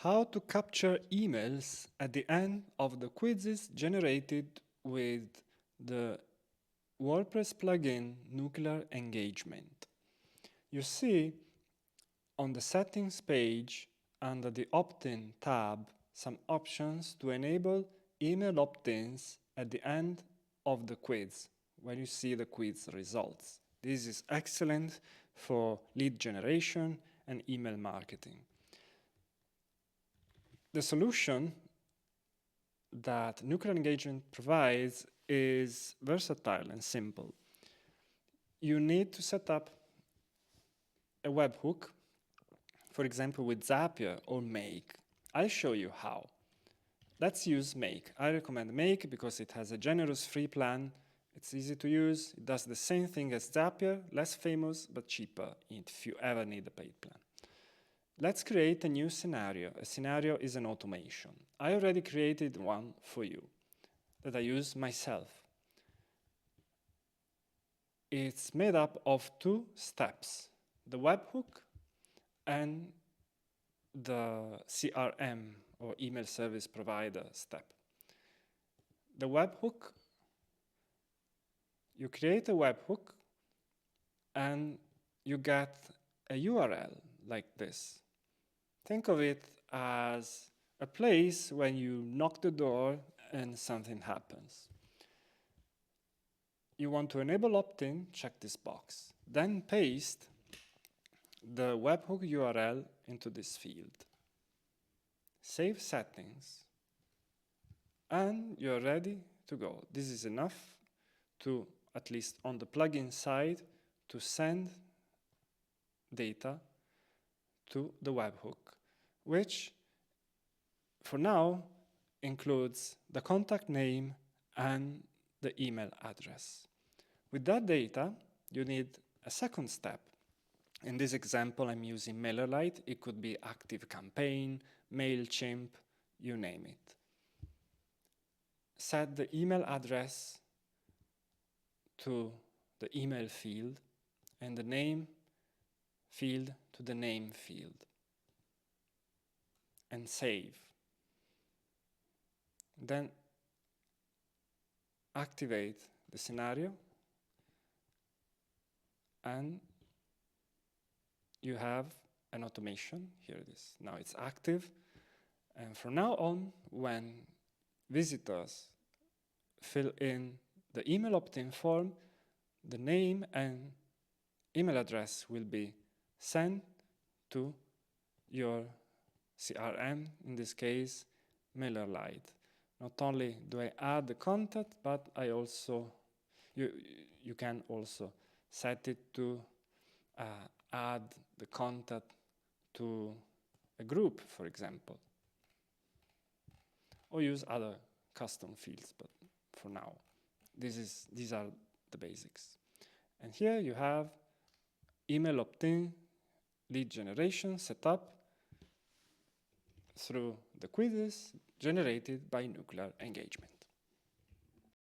How to capture emails at the end of the quizzes generated with the WordPress plugin Nuclear Engagement. You see on the settings page under the opt-in tab some options to enable email opt-ins at the end of the quiz when you see the quiz results. This is excellent for lead generation and email marketing. The solution that Nuclear Engagement provides is versatile and simple. You need to set up a webhook, for example with Zapier or Make. I'll show you how. Let's use Make. I recommend Make because it has a generous free plan. It's easy to use. It does the same thing as Zapier, less famous but cheaper if you ever need a paid plan. Let's create a new scenario. A scenario is an automation. I already created one for you that I use myself. It's made up of two steps, the webhook and the CRM or email service provider step. The webhook, you create a webhook and you get a URL like this. Think of it as a place when you knock the door and something happens. You want to enable opt-in, check this box. Then paste the webhook URL into this field. Save settings, and you're ready to go. This is enough to, at least on the plugin side, to send data to the webhook, which for now includes the contact name and the email address. With that data, you need a second step. In this example, I'm using MailerLite. It could be ActiveCampaign, MailChimp, you name it. Set the email address to the email field and the name field to the name field. And save. Then activate the scenario and you have an automation. Here it is. Now it's active. And from now on, when visitors fill in the email opt-in form, the name and email address will be sent to your CRM, in this case, MailerLite. Not only do I add the contact, but I also, you can also set it to add the contact to a group, for example, or use other custom fields, but for now, these are the basics. And here you have email opt-in, lead generation set up through the quizzes generated by Nuclear Engagement.